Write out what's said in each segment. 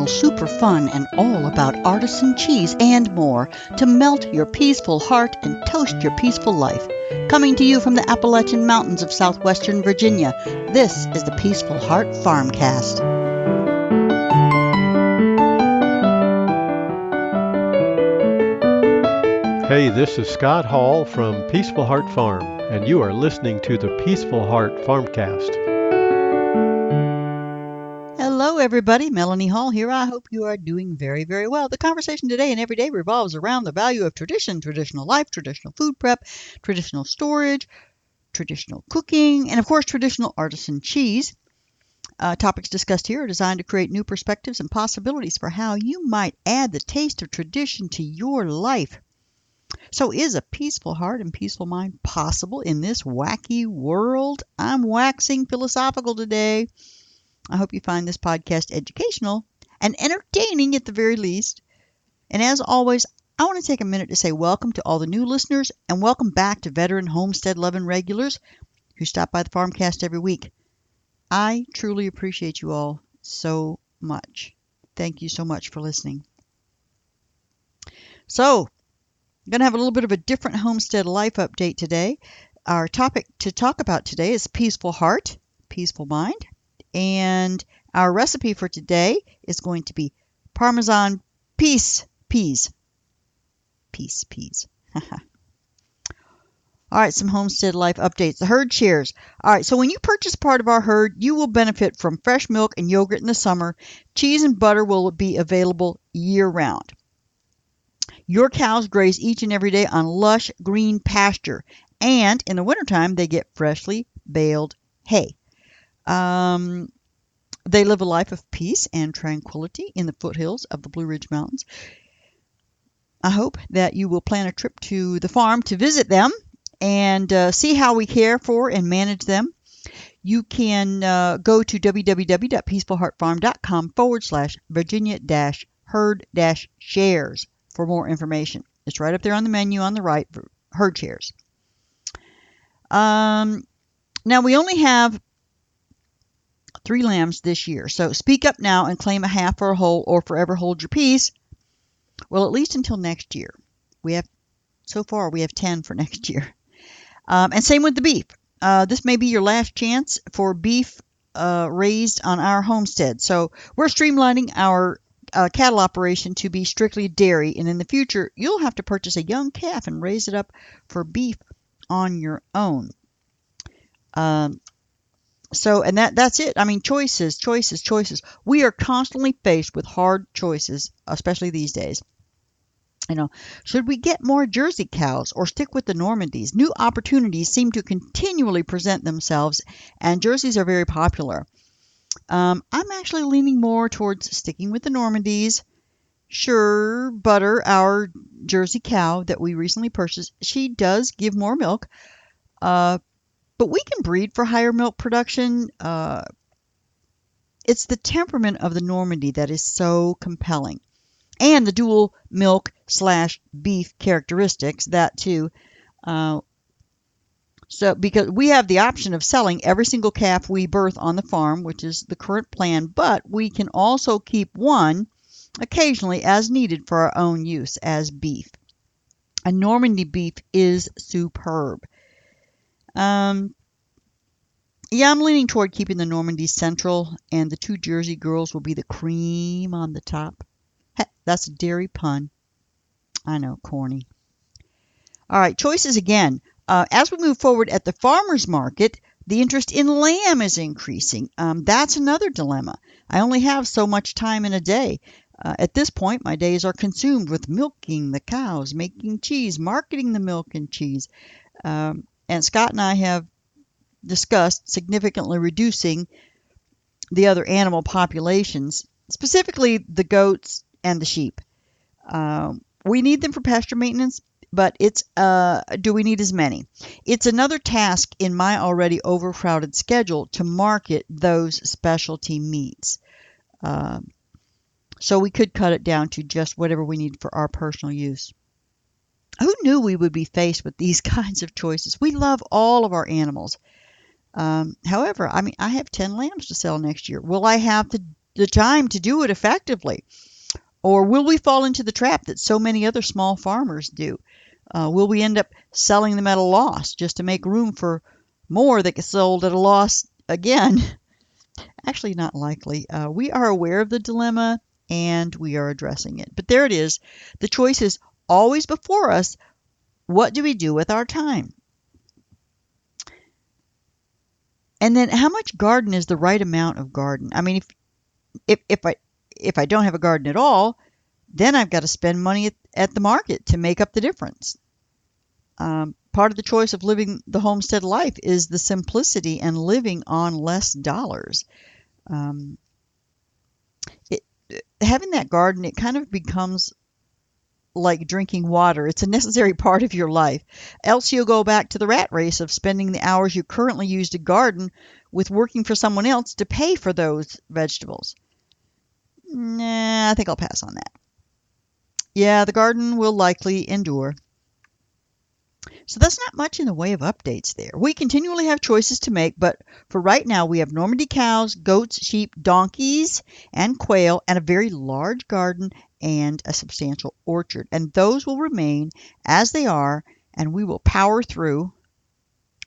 super fun, and all about artisan cheese and more to melt your peaceful heart and toast your peaceful life. Coming to you from the Appalachian Mountains of southwestern Virginia, this is the Peaceful Heart FarmCast. Hey, this is Scott Hall from Peaceful Heart Farm, and you are listening to the Peaceful Heart FarmCast. Hello, everybody. Melanie Hall here. I hope you are doing very, very well. The conversation today and every day revolves around the value of tradition, traditional life, traditional food prep, traditional storage, traditional cooking, and of course, traditional artisan cheese. Topics discussed here are designed to create new perspectives and possibilities for how you might add the taste of tradition to your life. So is a peaceful heart and peaceful mind possible in this wacky world? I'm waxing philosophical today. I hope you find this podcast educational and entertaining at the very least. And as always, I want to take a minute to say welcome to all the new listeners and welcome back to veteran homestead-loving regulars who stop by the FarmCast every week. I truly appreciate you all so much. Thank you so much for listening. So, I'm going to have a little bit of a different homestead life update today. Our topic to talk about today is peaceful heart, peaceful mind. And our recipe for today is going to be Parmesan peas. Peas. All right, some homestead life updates. The herd shares. All right, so when you purchase part of our herd, you will benefit from fresh milk and yogurt in the summer. Cheese and butter will be available year-round. Your cows graze each and every day on lush green pasture, and in the wintertime, they get freshly baled hay. They live a life of peace and tranquility in the foothills of the Blue Ridge Mountains. I hope that you will plan a trip to the farm to visit them and see how we care for and manage them. You can go to www.peacefulheartfarm.com/Virginia-herd-shares for more information. It's right up there on the menu on the right for herd shares. Now, we only have 3 lambs this year, so speak up now and claim a half or a whole or forever hold your peace. Well, at least until next year. So far we have 10 for next year. And same with the beef. This may be your last chance for beef raised on our homestead. So we're streamlining our cattle operation to be strictly dairy, and in the future you'll have to purchase a young calf and raise it up for beef on your own. And that's it. I mean, choices. We are constantly faced with hard choices, especially these days. Should we get more Jersey cows or stick with the Normandies? New opportunities seem to continually present themselves, and Jerseys are very popular. I'm actually leaning more towards sticking with the Normandies. Sure, Butter, our Jersey cow that we recently purchased, she does give more milk. But we can breed for higher milk production. It's the temperament of the Normandy that is so compelling. And the dual milk/beef characteristics, that too. So because we have the option of selling every single calf we birth on the farm, which is the current plan, but we can also keep one occasionally as needed for our own use as beef. A Normandy beef is superb. I'm leaning toward keeping the Normandy central, and the 2 Jersey girls will be the cream on the top. Heck, that's a dairy pun. I know, corny. All right, choices again. As we move forward at the farmer's market, the interest in lamb is increasing. That's another dilemma. I only have so much time in a day. At this point, my days are consumed with milking the cows, making cheese, marketing the milk and cheese. And Scott and I have discussed significantly reducing the other animal populations, specifically the goats and the sheep. We need them for pasture maintenance, but do we need as many? It's another task in my already overcrowded schedule to market those specialty meats. So we could cut it down to just whatever we need for our personal use. Who knew we would be faced with these kinds of choices? We love all of our animals. However, I have 10 lambs to sell next year. Will I have the the time to do it effectively? Or will we fall into the trap that so many other small farmers do? Will we end up selling them at a loss just to make room for more that get sold at a loss again? Actually, not likely. We are aware of the dilemma and we are addressing it. But there it is. The choice is always before us. What do we do with our time? And then how much garden is the right amount of garden? I mean, if I don't have a garden at all, then I've got to spend money at the market to make up the difference. Part of the choice of living the homestead life is the simplicity and living on less dollars. Having that garden, it kind of becomes like drinking water. It's a necessary part of your life. Else you'll go back to the rat race of spending the hours you currently use to garden with working for someone else to pay for those vegetables. Nah, I think I'll pass on that. Yeah, the garden will likely endure. So that's not much in the way of updates there. We continually have choices to make, but for right now we have Normandy cows, goats, sheep, donkeys, and quail, and a very large garden and a substantial orchard. And those will remain as they are, and we will power through.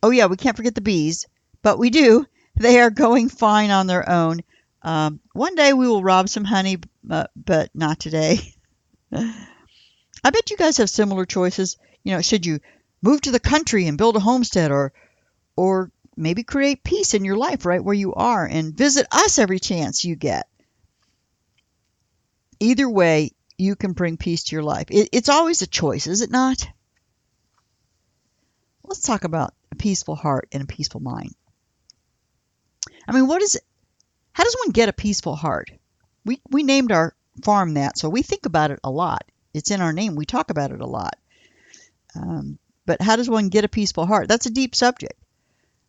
Oh yeah, we can't forget the bees, but we do. They are going fine on their own. One day we will rob some honey, but not today. I bet you guys have similar choices. Should you move to the country and build a homestead, or maybe create peace in your life right where you are and visit us every chance you get. Either way, you can bring peace to your life. It's always a choice, is it not? Let's talk about a peaceful heart and a peaceful mind. I mean, what is it? How does one get a peaceful heart? We named our farm that, so we think about it a lot. It's in our name. We talk about it a lot. But how does one get a peaceful heart? That's a deep subject.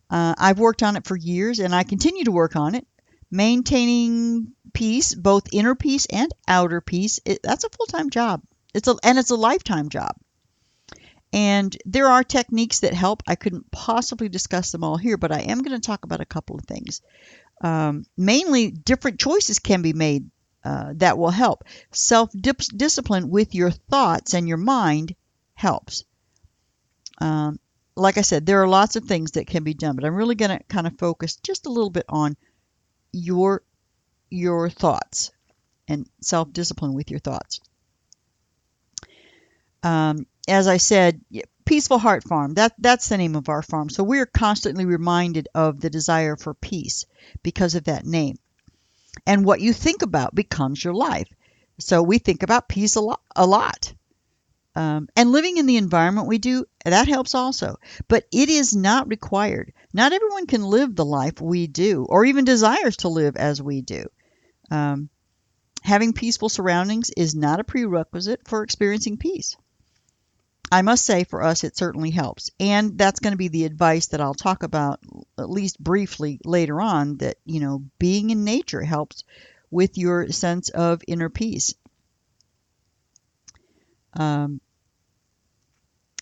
I've worked on it for years, and I continue to work on it. Maintaining peace, both inner peace and outer peace, that's a full-time job. It's a lifetime job. And there are techniques that help. I couldn't possibly discuss them all here, but I am going to talk about a couple of things. Mainly, different choices can be made that will help. Self-discipline with your thoughts and your mind helps. Like I said, there are lots of things that can be done, but I'm really going to kind of focus just a little bit on your thoughts and self-discipline with your thoughts. As I said, Peaceful Heart Farm, that's the name of our farm. So we're constantly reminded of the desire for peace because of that name. And what you think about becomes your life. So we think about peace a lot. And living in the environment we do, that helps also. But it is not required. Not everyone can live the life we do, or even desires to live as we do. Having peaceful surroundings is not a prerequisite for experiencing peace. I must say, for us, it certainly helps. And that's going to be the advice that I'll talk about, at least briefly later on, that, being in nature helps with your sense of inner peace.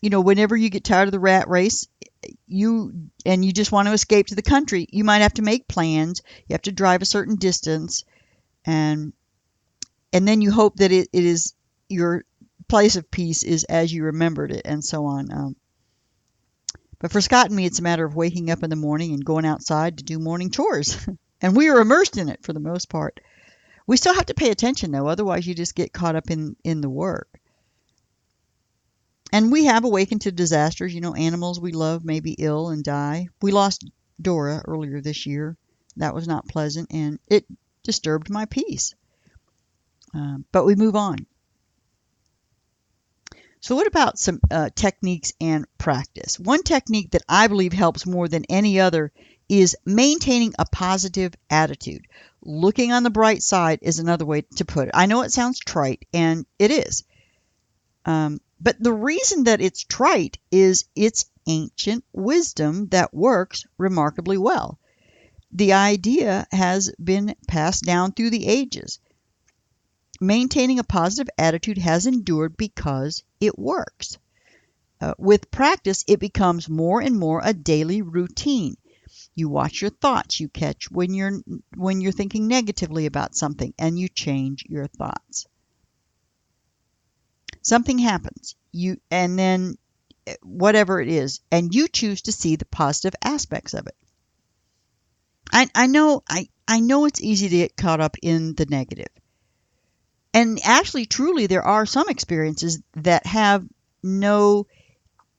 Whenever you get tired of the rat race, you just want to escape to the country, you might have to make plans. You have to drive a certain distance, and then you hope that it is your place of peace is as you remembered it, and so on. But for Scott and me, it's a matter of waking up in the morning and going outside to do morning chores, and we are immersed in it for the most part. We still have to pay attention, though, otherwise you just get caught up in the work. And we have awakened to disasters. Animals we love may be ill and die. We lost Dora earlier this year. That was not pleasant, and it disturbed my peace. But we move on. So what about some techniques and practice? One technique that I believe helps more than any other is maintaining a positive attitude. Looking on the bright side is another way to put it. I know it sounds trite, and it is. But the reason that it's trite is it's ancient wisdom that works remarkably well. The idea has been passed down through the ages. Maintaining a positive attitude has endured because it works. With practice, it becomes more and more a daily routine. You watch your thoughts. You catch when you're thinking negatively about something, and you change your thoughts. Something happens, and then whatever it is, and you choose to see the positive aspects of it. I know it's easy to get caught up in the negative. And actually, truly, there are some experiences that have no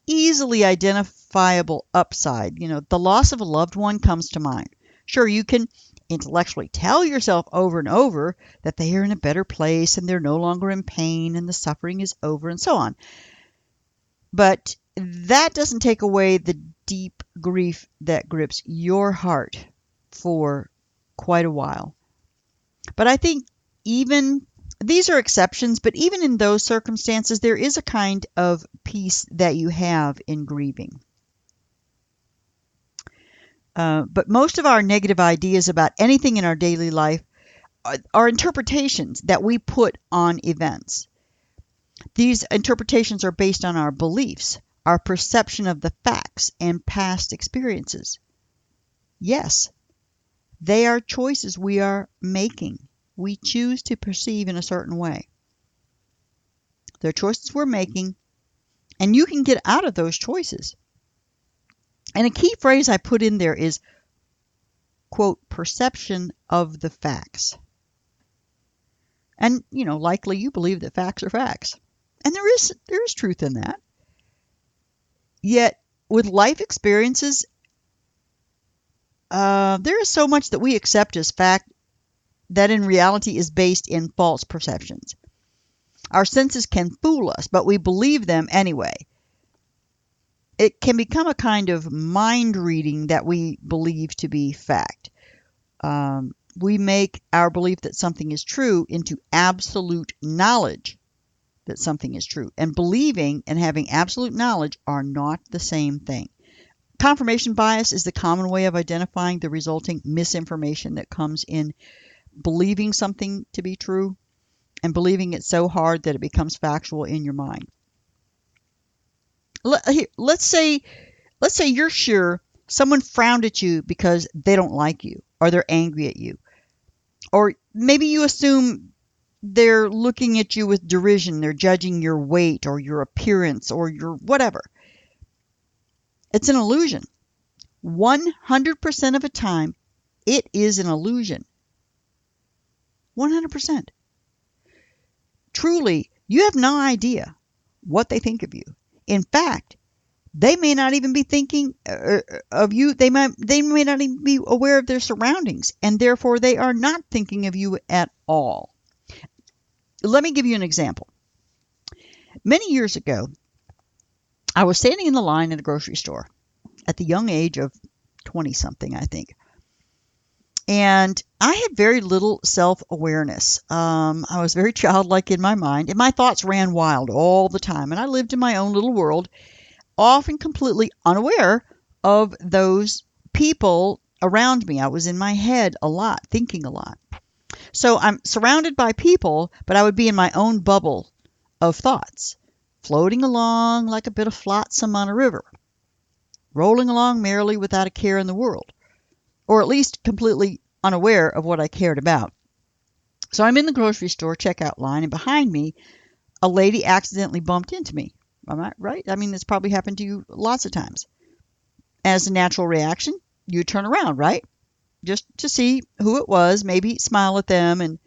easily identifiable upside. The loss of a loved one comes to mind. Sure, you can intellectually tell yourself over and over that they are in a better place and they're no longer in pain and the suffering is over and so on. But that doesn't take away the deep grief that grips your heart for quite a while. But I think even these are exceptions, but even in those circumstances, there is a kind of peace that you have in grieving. But most of our negative ideas about anything in our daily life are interpretations that we put on events. These interpretations are based on our beliefs, our perception of the facts, and past experiences. Yes, they are choices we are making. We choose to perceive in a certain way. They're choices we're making, and you can get out of those choices. And a key phrase I put in there is, quote, perception of the facts. And, likely you believe that facts are facts. And there is truth in that. Yet, with life experiences, there is so much that we accept as fact that in reality is based in false perceptions. Our senses can fool us, but we believe them anyway. It can become a kind of mind reading that we believe to be fact. We make our belief that something is true into absolute knowledge that something is true. And believing and having absolute knowledge are not the same thing. Confirmation bias is the common way of identifying the resulting misinformation that comes in believing something to be true and believing it so hard that it becomes factual in your mind. Let's say you're sure someone frowned at you because they don't like you or they're angry at you. Or maybe you assume they're looking at you with derision. They're judging your weight or your appearance or your whatever. It's an illusion. 100% of the time, it is an illusion. 100%. Truly, you have no idea what they think of you. In fact, they may not even be thinking of you. They may not even be aware of their surroundings, and therefore they are not thinking of you at all. Let me give you an example. Many years ago, I was standing in the line at a grocery store at the young age of 20-something, I think. And I had very little self-awareness. I was very childlike in my mind, and my thoughts ran wild all the time. And I lived in my own little world, often completely unaware of those people around me. I was in my head a lot, thinking a lot. So I'm surrounded by people, but I would be in my own bubble of thoughts, floating along like a bit of flotsam on a river, rolling along merrily without a care in the world, or at least completely unaware of what I cared about. So I'm in the grocery store checkout line, and behind me, a lady accidentally bumped into me. Am I right? I mean, this probably happened to you lots of times. As a natural reaction, you turn around, right? Just to see who it was, maybe smile at them. And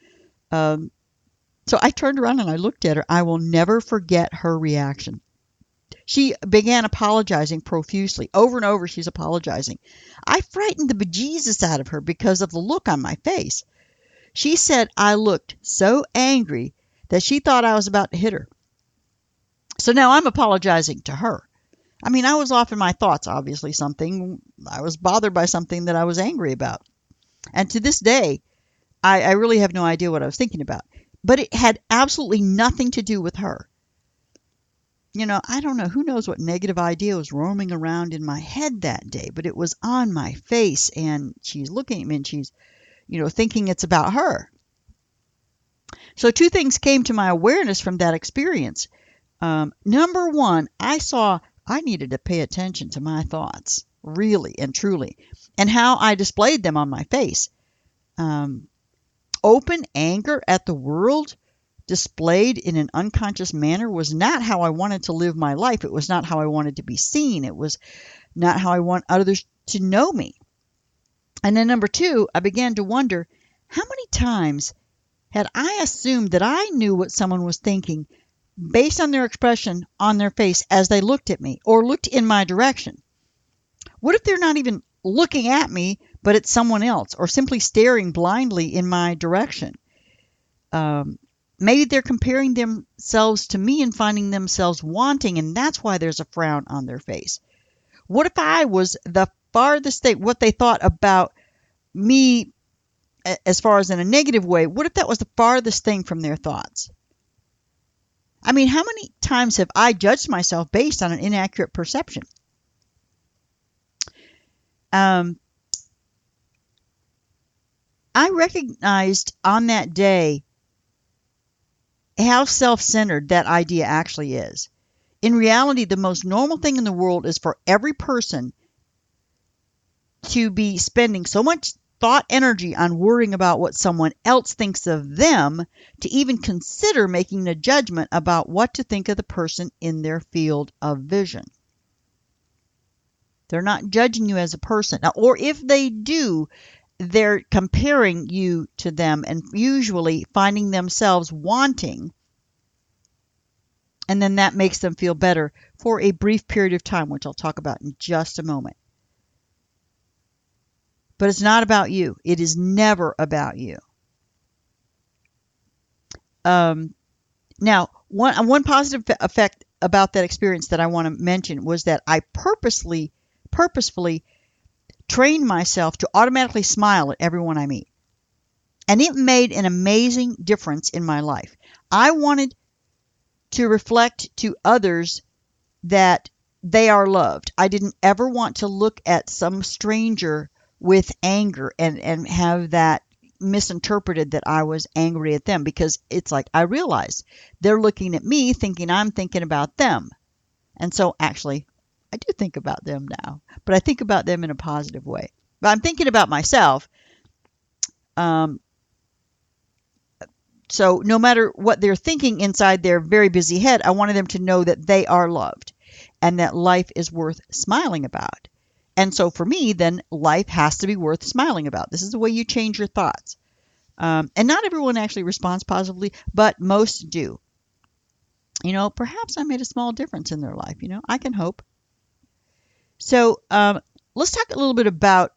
so I turned around and I looked at her. I will never forget her reaction. She began apologizing profusely. Over and over, she's apologizing. I frightened the bejesus out of her because of the look on my face. She said I looked so angry that she thought I was about to hit her. So now I'm apologizing to her. I mean, I was off in my thoughts, obviously I was bothered by something that I was angry about. And to this day, I really have no idea what I was thinking about. But it had absolutely nothing to do with her. I don't know. Who knows what negative idea was roaming around in my head that day, but it was on my face, and she's looking at me, and she's, thinking it's about her. So two things came to my awareness from that experience. Number one, I saw I needed to pay attention to my thoughts. really and truly, and how I displayed them on my face. Open anger at the world displayed in an unconscious manner was not how I wanted to live my life. It was not how I wanted to be seen. It was not how I want others to know me. And then number two, I began to wonder, how many times had I assumed that I knew what someone was thinking based on their expression on their face as they looked at me or looked in my direction? What if they're not even looking at me, but at someone else, or simply staring blindly in my direction? Maybe they're comparing themselves to me and finding themselves wanting, and that's why there's a frown on their face. What if I was the farthest thing, what they thought about me as far as in a negative way, what if that was the farthest thing from their thoughts? I mean, how many times have I judged myself based on an inaccurate perception? I recognized on that day how self-centered that idea actually is. In reality, the most normal thing in the world is for every person to be spending so much thought energy on worrying about what someone else thinks of them to even consider making a judgment about what to think of the person in their field of vision. They're not judging you as a person. Now, or if they do, they're comparing you to them and usually finding themselves wanting, and then that makes them feel better for a brief period of time, which I'll talk about in just a moment. But it's not about you. It is never about you. Now, one positive effect about that experience that I want to mention was that I purposefully trained myself to automatically smile at everyone I meet. And it made an amazing difference in my life. I wanted to reflect to others that they are loved. I didn't ever want to look at some stranger with anger and have that misinterpreted that I was angry at them, because it's like I realized they're looking at me thinking I'm thinking about them. And so actually, I do think about them now, but I think about them in a positive way. But I'm thinking about myself. So no matter what they're thinking inside their very busy head, I wanted them to know that they are loved and that life is worth smiling about. And so for me, then life has to be worth smiling about. This is the way you change your thoughts. And not everyone actually responds positively, but most do. Perhaps I made a small difference in their life. I can hope. So let's talk a little bit about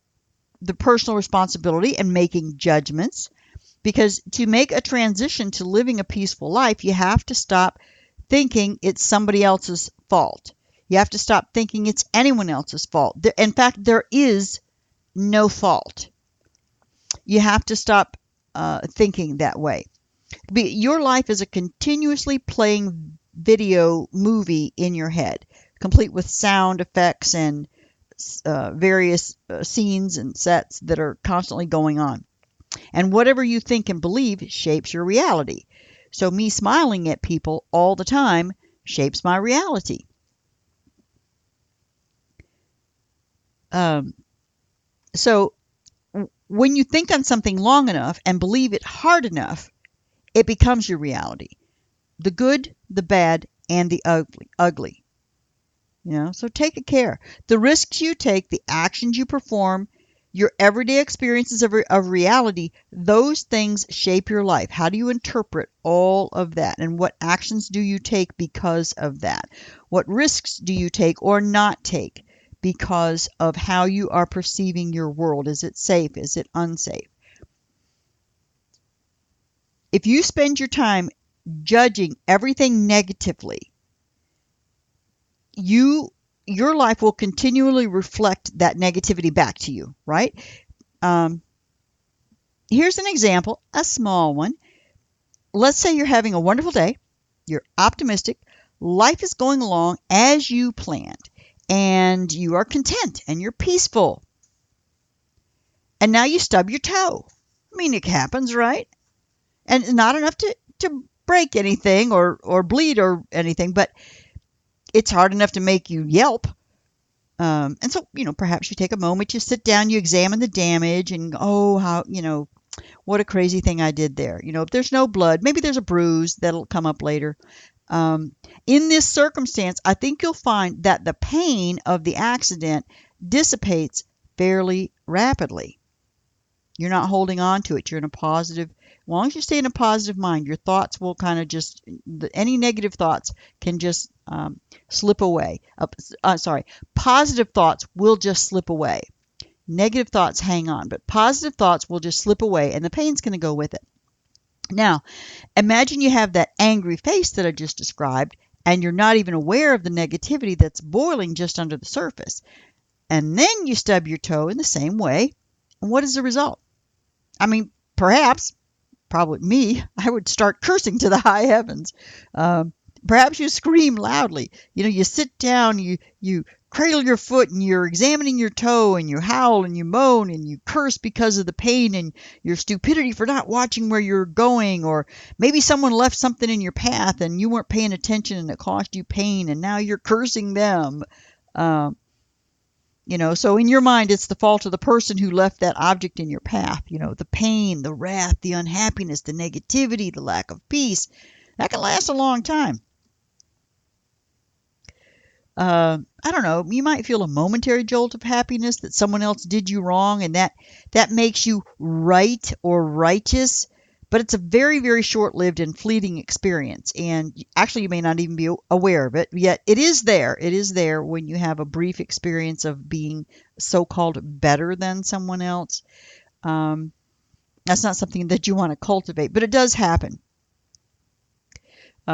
the personal responsibility and making judgments. Because to make a transition to living a peaceful life, you have to stop thinking it's somebody else's fault. You have to stop thinking it's anyone else's fault. In fact, there is no fault. You have to stop thinking that way. Your life is a continuously playing video movie in your head, complete with sound effects and various scenes and sets that are constantly going on. And whatever you think and believe shapes your reality. So me smiling at people all the time shapes my reality. So when you think on something long enough and believe it hard enough, it becomes your reality. The good, the bad, and the ugly. So take care. The risks you take, the actions you perform, your everyday experiences of reality, those things shape your life. How do you interpret all of that? And what actions do you take because of that? What risks do you take or not take because of how you are perceiving your world? Is it safe? Is it unsafe? If you spend your time judging everything negatively, your life will continually reflect that negativity back to you, right? Here's an example, a small one. Let's say you're having a wonderful day. You're optimistic. Life is going along as you planned. And you are content and you're peaceful. And now you stub your toe. I mean, it happens, right? And it's not enough to break anything or bleed or anything, but it's hard enough to make you yelp. And so, perhaps you take a moment, you sit down, you examine the damage and, oh, how, what a crazy thing I did there. If there's no blood, maybe there's a bruise that'll come up later. In this circumstance, I think you'll find that the pain of the accident dissipates fairly rapidly. You're not holding on to it. You're in a positive, as long as you stay in a positive mind, your thoughts will kind of just, any negative thoughts can just slip away. Positive thoughts will just slip away. Negative thoughts hang on, but positive thoughts will just slip away and the pain's going to go with it. Now, imagine you have that angry face that I just described and you're not even aware of the negativity that's boiling just under the surface. And then you stub your toe in the same way. And what is the result? I mean, probably me, I would start cursing to the high heavens. Perhaps you scream loudly. You sit down, you cradle your foot and you're examining your toe and you howl and you moan and you curse because of the pain and your stupidity for not watching where you're going, or maybe someone left something in your path and you weren't paying attention and it caused you pain and now you're cursing them. So in your mind, it's the fault of the person who left that object in your path. The pain, the wrath, the unhappiness, the negativity, the lack of peace. That can last a long time. I don't know, you might feel a momentary jolt of happiness that someone else did you wrong and that makes you right or righteous, but it's a very, very short-lived and fleeting experience. And actually, you may not even be aware of it, yet it is there. It is there when you have a brief experience of being so-called better than someone else. That's not something that you want to cultivate, but it does happen.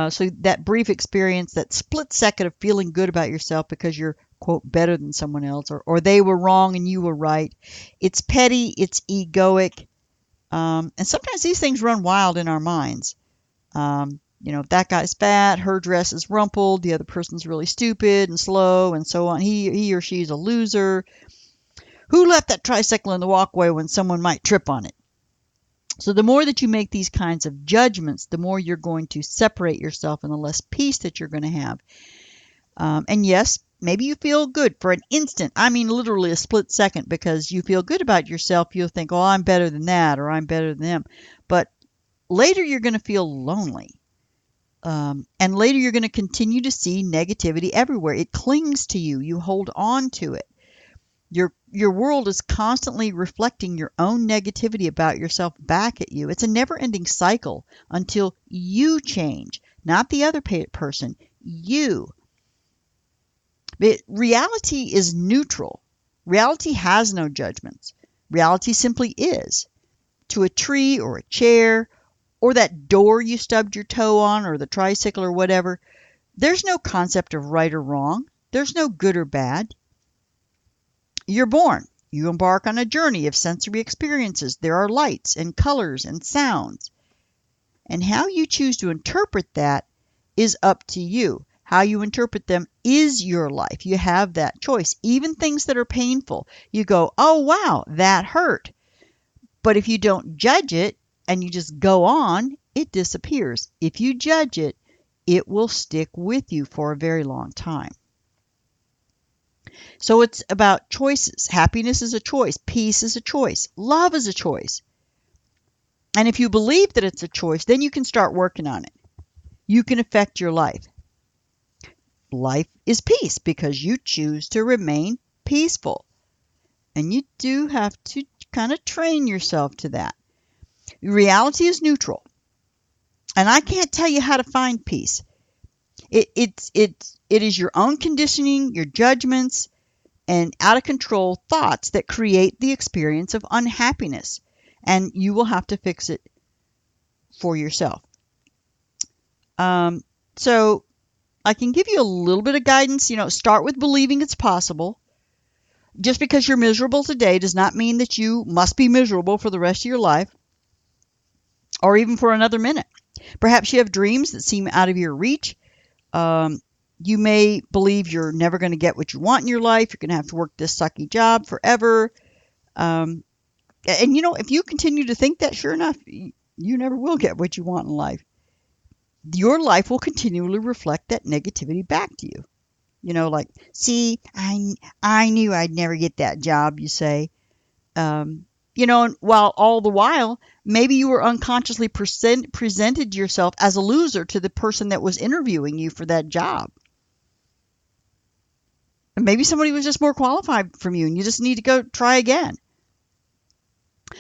So that brief experience, that split second of feeling good about yourself because you're, quote, better than someone else, or they were wrong and you were right. It's petty, it's egoic, and sometimes these things run wild in our minds. If that guy's fat, her dress is rumpled, the other person's really stupid and slow and so on. He or she's a loser. Who left that tricycle in the walkway when someone might trip on it? So the more that you make these kinds of judgments, the more you're going to separate yourself and the less peace that you're going to have. And yes, maybe you feel good for an instant. I mean, literally a split second, because you feel good about yourself. You'll think, oh, I'm better than that, or I'm better than them. But later you're going to feel lonely. And later you're going to continue to see negativity everywhere. It clings to you. You hold on to it. Your world is constantly reflecting your own negativity about yourself back at you. It's a never-ending cycle until you change, not the other person, you. But reality is neutral. Reality has no judgments. Reality simply is. To a tree or a chair or that door you stubbed your toe on or the tricycle or whatever, there's no concept of right or wrong. There's no good or bad. You're born. You embark on a journey of sensory experiences. There are lights and colors and sounds. And how you choose to interpret that is up to you. How you interpret them is your life. You have that choice. Even things that are painful, you go, oh, wow, that hurt. But if you don't judge it and you just go on, it disappears. If you judge it, it will stick with you for a very long time. So it's about choices. Happiness is a choice. Peace is a choice. Love is a choice. And if you believe that it's a choice, then you can start working on it. You can affect your life. Life is peace because you choose to remain peaceful. And you do have to kind of train yourself to that. Reality is neutral. And I can't tell you how to find peace. It is your own conditioning, your judgments, and out of control thoughts that create the experience of unhappiness. And you will have to fix it for yourself. So I can give you a little bit of guidance. Start with believing it's possible. Just because you're miserable today does not mean that you must be miserable for the rest of your life or even for another minute. Perhaps you have dreams that seem out of your reach. You may believe you're never going to get what you want in your life. You're going to have to work this sucky job forever. And if you continue to think that, sure enough, you never will get what you want in life. Your life will continually reflect that negativity back to you. Like, see, I knew I'd never get that job, you say. And while all the while, maybe you were unconsciously presented yourself as a loser to the person that was interviewing you for that job. And maybe somebody was just more qualified from you and you just need to go try again.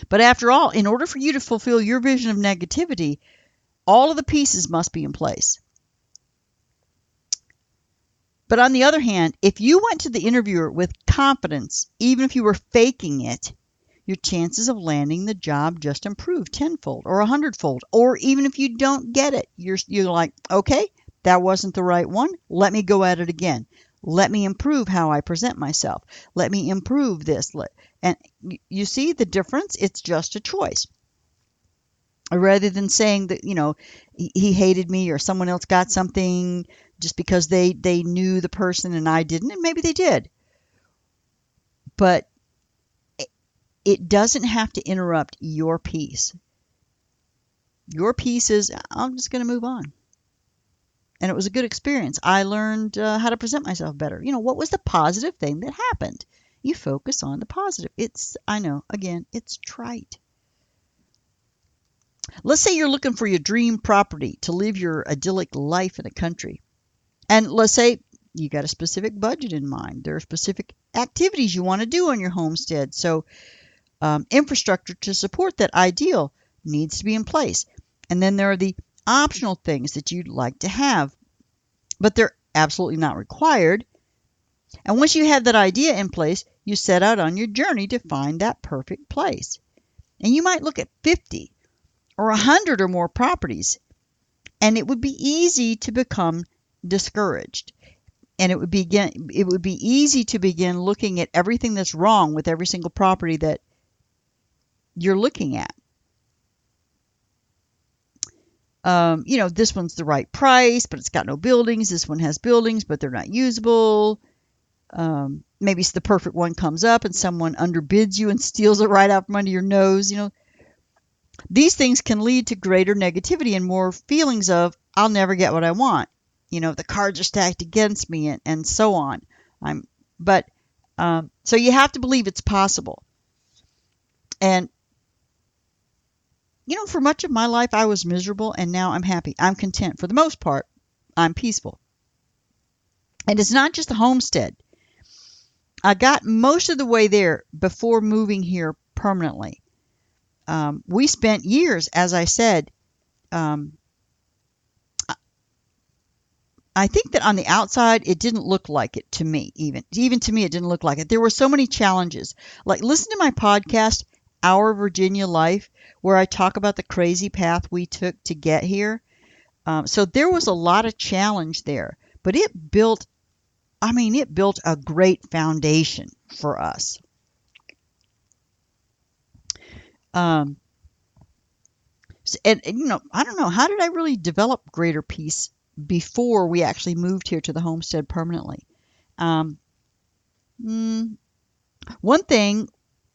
But after all, in order for you to fulfill your vision of negativity, all of the pieces must be in place. But on the other hand, if you went to the interviewer with confidence, even if you were faking it, your chances of landing the job just improve tenfold or 100-fold. Or even if you don't get it, you're like, okay, that wasn't the right one. Let me go at it again. Let me improve how I present myself. Let me improve this. And you see the difference? It's just a choice. Rather than saying that, he hated me or someone else got something just because they knew the person and I didn't, and maybe they did. But it doesn't have to interrupt your peace. Your peace is, I'm just going to move on. And it was a good experience. I learned how to present myself better. What was the positive thing that happened? You focus on the positive. I know, again, it's trite. Let's say you're looking for your dream property to live your idyllic life in a country. And let's say you got a specific budget in mind. There are specific activities you want to do on your homestead. So infrastructure to support that ideal needs to be in place. And then there are the optional things that you'd like to have, but they're absolutely not required. And once you have that idea in place, you set out on your journey to find that perfect place. And you might look at 50 or 100 or more properties, and it would be easy to become discouraged. And it would be easy to begin looking at everything that's wrong with every single property that you're looking at. This one's the right price, but it's got no buildings. This one has buildings, but they're not usable. Maybe the perfect one comes up and someone underbids you and steals it right out from under your nose. These things can lead to greater negativity and more feelings of, I'll never get what I want. The cards are stacked against me and so on. So you have to believe it's possible. And for much of my life, I was miserable, and now I'm happy. I'm content. For the most part, I'm peaceful. And it's not just the homestead. I got most of the way there before moving here permanently. We spent years, as I said, I think that on the outside, it didn't look like it to me, even to me, it didn't look like it. There were so many challenges. Like, listen to my podcast, Our Virginia Life, where I talk about the crazy path we took to get here. So there was a lot of challenge there, but it built a great foundation for us. I don't know, how did I really develop greater peace before we actually moved here to the homestead permanently? One thing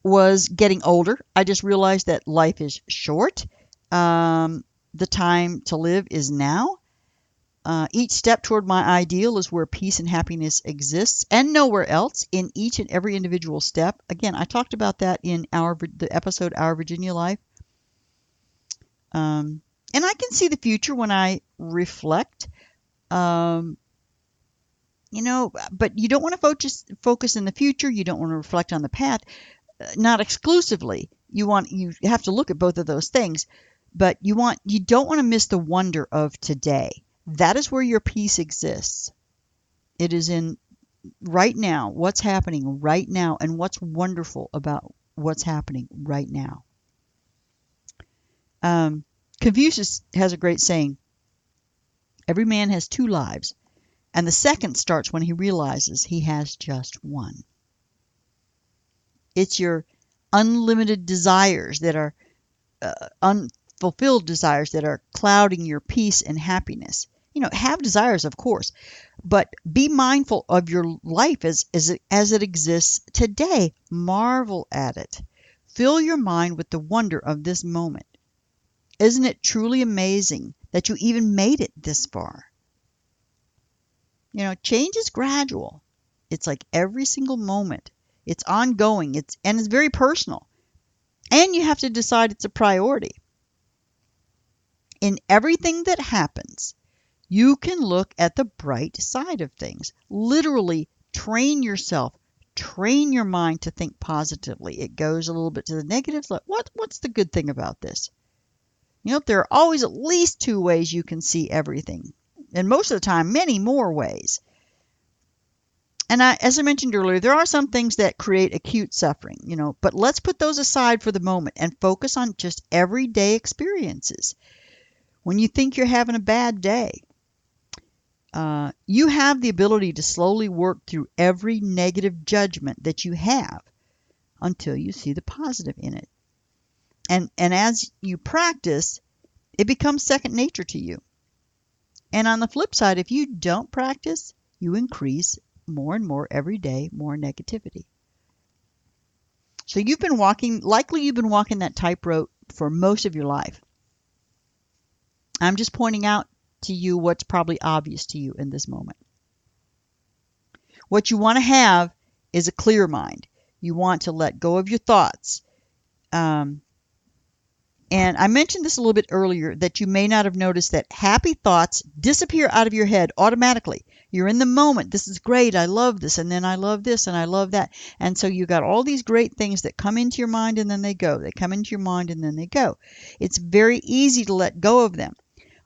was getting older. I just realized that life is short. The time to live is now. Each step toward my ideal is where peace and happiness exists, and nowhere else, in each and every individual step. Again, I talked about that in the episode Our Virginia Life. And I can see the future when I reflect. But you don't want to focus in the future. You don't want to reflect on the past. Not exclusively. You have to look at both of those things, but you don't want to miss the wonder of today. That is where your peace exists. It is in right now, what's happening right now, and what's wonderful about what's happening right now. Confucius has a great saying, every man has two lives, and the second starts when he realizes he has just one. It's your unlimited desires that are unfulfilled desires that are clouding your peace and happiness. Have desires, of course, but be mindful of your life as it exists today. Marvel at it. Fill your mind with the wonder of this moment. Isn't it truly amazing that you even made it this far? Change is gradual. It's like every single moment. It's ongoing. It's very personal. And you have to decide it's a priority. In everything that happens, you can look at the bright side of things. Literally train yourself, train your mind to think positively. It goes a little bit to the negatives. Like, what's the good thing about this? There are always at least 2 ways you can see everything. And most of the time, many more ways. And as I mentioned earlier, there are some things that create acute suffering, but let's put those aside for the moment and focus on just everyday experiences. When you think you're having a bad day, you have the ability to slowly work through every negative judgment that you have until you see the positive in it. And as you practice, it becomes second nature to you. And on the flip side, if you don't practice, you increase more and more every day, more negativity. So you've been walking that tightrope for most of your life. I'm just pointing out to you what's probably obvious to you in this moment. What you want to have is a clear mind. You want to let go of your thoughts. And I mentioned this a little bit earlier, that you may not have noticed that happy thoughts disappear out of your head automatically. You're in the moment. This is great. I love this. And then I love this and I love that. And so you got all these great things that come into your mind and then they go. They come into your mind and then they go. It's very easy to let go of them.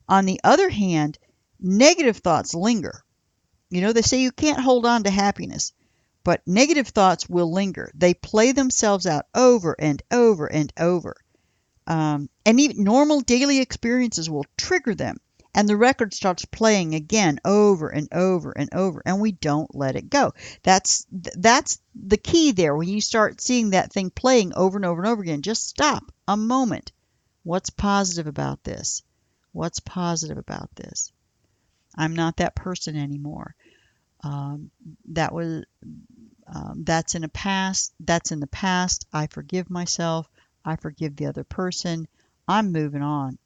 On the other hand, negative thoughts linger. They say you can't hold on to happiness, but negative thoughts will linger. They play themselves out over and over and over. And even normal daily experiences will trigger them, and the record starts playing again over and over and over, and we don't let it go. That's the key there. When you start seeing that thing playing over and over and over again, just stop a moment. What's positive about this? What's positive about this? I'm not that person anymore. That's in the past. That's in the past. I forgive myself. I forgive the other person. I'm moving on.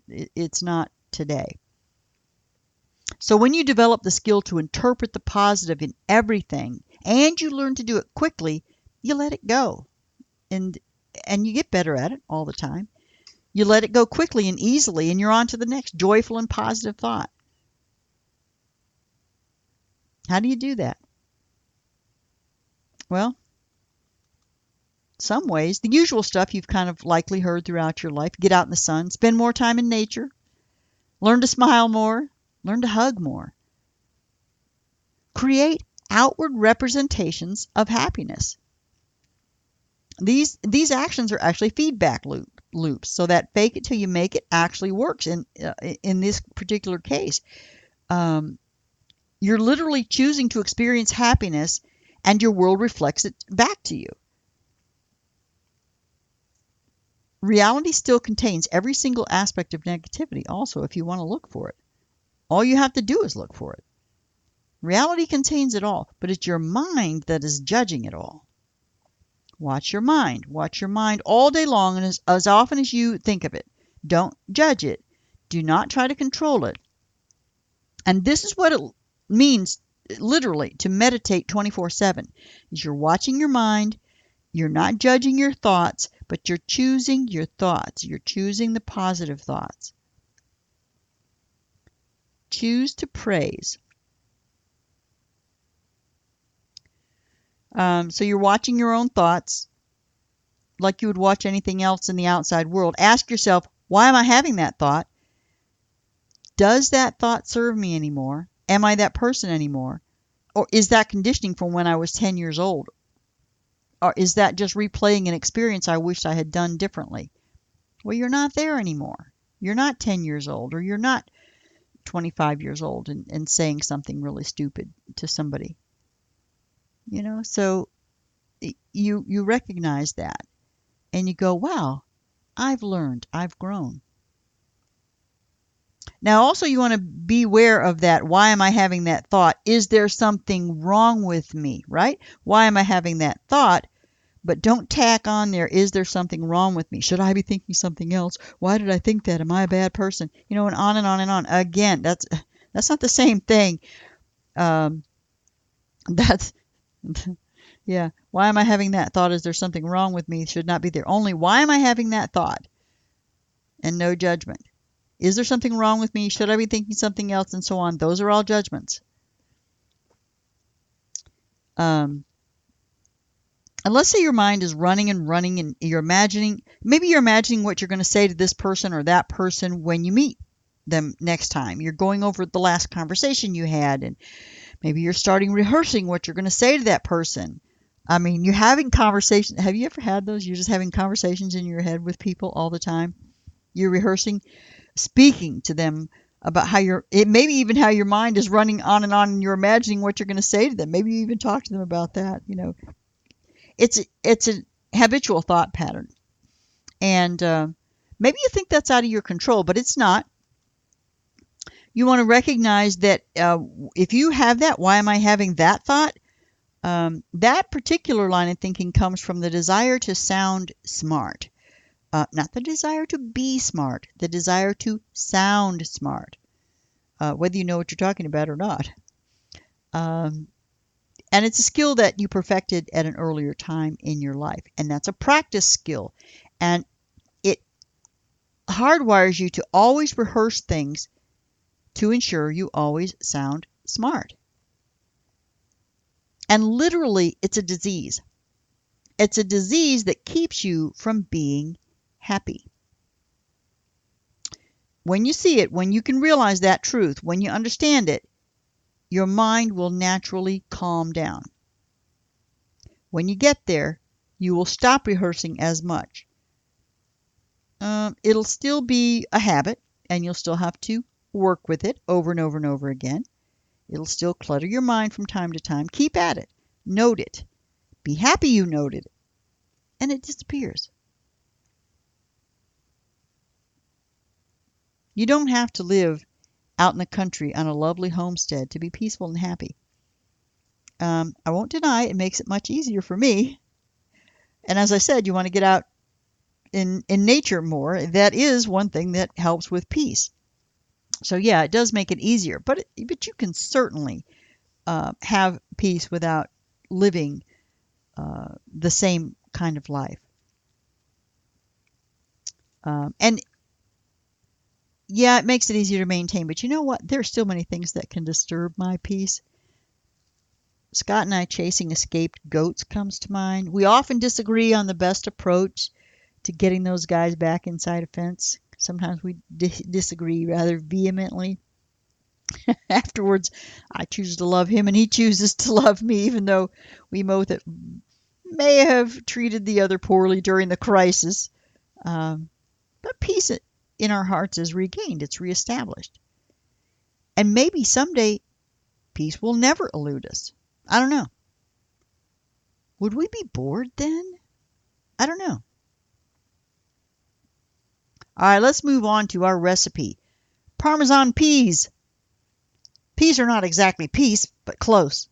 It's not today. So when you develop the skill to interpret the positive in everything, and you learn to do it quickly, you let it go. And you get better at it all the time. You let it go quickly and easily, and you're on to the next joyful and positive thought. How do you do that? Well, some ways, the usual stuff you've kind of likely heard throughout your life. Get out in the sun, spend more time in nature, learn to smile more, learn to hug more. Create outward representations of happiness. These actions are actually feedback loops, so that fake it till you make it actually works in this particular case. You're literally choosing to experience happiness, and your world reflects it back to you. Reality still contains every single aspect of negativity also, if you want to look for it. All you have to do is look for it. Reality contains it all, but it's your mind that is judging it all. Watch your mind. Watch your mind all day long, and as often as you think of it. Don't judge it. Do not try to control it. And this is what it means, literally, to meditate 24/7. Is you're watching your mind. You're not judging your thoughts, but you're choosing your thoughts. You're choosing the positive thoughts. Choose to praise. So you're watching your own thoughts like you would watch anything else in the outside world. Ask yourself, why am I having that thought? Does that thought serve me anymore? Am I that person anymore? Or is that conditioning from when I was 10 years old? Or is that just replaying an experience I wished I had done differently? Well, you're not there anymore. You're not 10 years old, or you're not 25 years old and saying something really stupid to somebody. So you recognize that, and you go, wow, I've learned, I've grown. Now, also, you want to be aware of that. Why am I having that thought? Is there something wrong with me, right? Why am I having that thought? But don't tack on there, is there something wrong with me? Should I be thinking something else? Why did I think that? Am I a bad person? And on and on and on. Again, that's not the same thing. Um, that's, yeah. Why am I having that thought? Is there something wrong with me? Should not be there. Only why am I having that thought? And no judgment. Is there something wrong with me? Should I be thinking something else? And so on. Those are all judgments. And let's say your mind is running and running and you're imagining, maybe you're imagining what you're going to say to this person or that person when you meet them next time. You're going over the last conversation you had, and maybe you're starting rehearsing what you're going to say to that person. I mean, you're having conversations. Have you ever had those? You're just having conversations in your head with people all the time. You're rehearsing, speaking to them about how maybe even how your mind is running on and you're imagining what you're going to say to them. Maybe you even talk to them about that. It's a habitual thought pattern. And maybe you think that's out of your control, but it's not. You want to recognize that if you have that, why am I having that thought? That particular line of thinking comes from the desire to sound smart. Not the desire to be smart, the desire to sound smart, whether you know what you're talking about or not. And it's a skill that you perfected at an earlier time in your life. And that's a practice skill. And it hardwires you to always rehearse things to ensure you always sound smart. And literally, it's a disease. It's a disease that keeps you from being happy. When you see it, when you can realize that truth, when you understand it, your mind will naturally calm down. When you get there, you will stop rehearsing as much. It'll still be a habit, and you'll still have to work with it over and over and over again. It'll still clutter your mind from time to time. Keep at it. Note it. Be happy you noted it. And it disappears. You don't have to live out in the country on a lovely homestead to be peaceful and happy. I won't deny it makes it much easier for me. And as I said, you want to get out in nature more. That is one thing that helps with peace. So yeah, it does make it easier, but you can certainly have peace without living the same kind of life. And yeah, it makes it easier to maintain, but you know what? There are still many things that can disturb my peace. Scott and I chasing escaped goats comes to mind. We often disagree on the best approach to getting those guys back inside a fence. Sometimes we disagree rather vehemently. Afterwards, I choose to love him and he chooses to love me, even though we both may have treated the other poorly during the crisis. But peace in our hearts is regained. It's reestablished. And maybe someday peace will never elude us. I don't know. Would we be bored then? I don't know. All right, let's move on to our recipe. Parmesan peas. Peas are not exactly peas, but close.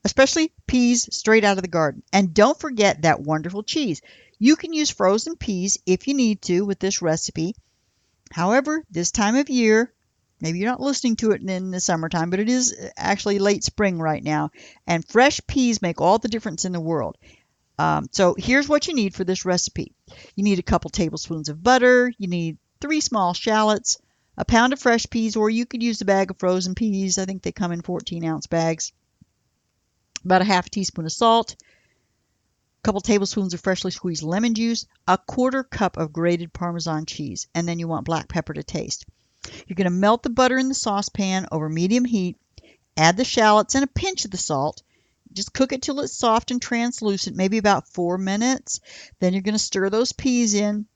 Especially peas straight out of the garden. And don't forget that wonderful cheese. You can use frozen peas if you need to with this recipe. However, this time of year, maybe you're not listening to it in the summertime, but it is actually late spring right now. And fresh peas make all the difference in the world. So here's what you need for this recipe. You need a couple tablespoons of butter. You need 3 small shallots, a pound of fresh peas, or you could use a bag of frozen peas. I think they come in 14-ounce bags. About a half teaspoon of salt, a couple tablespoons of freshly squeezed lemon juice, a 1/4 cup of grated Parmesan cheese, and then you want black pepper to taste. You're going to melt the butter in the saucepan over medium heat, add the shallots and a pinch of the salt. Just cook it till it's soft and translucent, maybe about 4 minutes. Then you're going to stir those peas in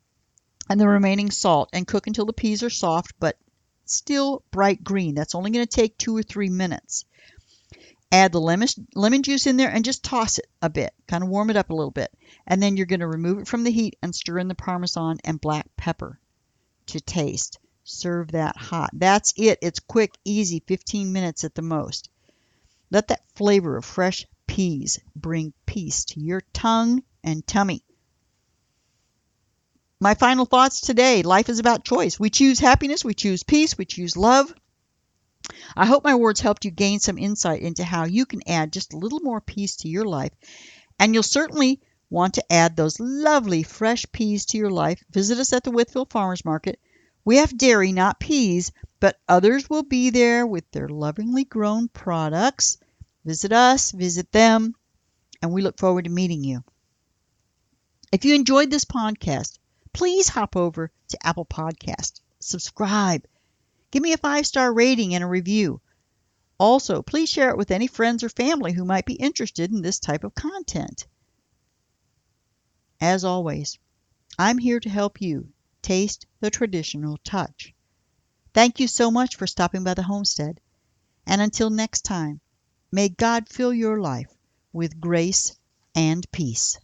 and the remaining salt and cook until the peas are soft but still bright green. That's only going to take 2 or 3 minutes. Add the lemon juice in there and just toss it a bit, kind of warm it up a little bit. And then you're going to remove it from the heat and stir in the Parmesan and black pepper to taste. Serve that hot. That's it. It's quick, easy, 15 minutes at the most. Let that flavor of fresh peas bring peace to your tongue and tummy. My final thoughts today. Life is about choice. We choose happiness. We choose peace. We choose love. I hope my words helped you gain some insight into how you can add just a little more peace to your life. And you'll certainly want to add those lovely fresh peas to your life. Visit us at the Withville Farmers Market. We have dairy, not peas, but others will be there with their lovingly grown products. Visit us, visit them, and we look forward to meeting you. If you enjoyed this podcast, please hop over to Apple Podcast, subscribe, give me a 5-star rating and a review. Also, please share it with any friends or family who might be interested in this type of content. As always, I'm here to help you taste the traditional touch. Thank you so much for stopping by the homestead. And until next time, may God fill your life with grace and peace.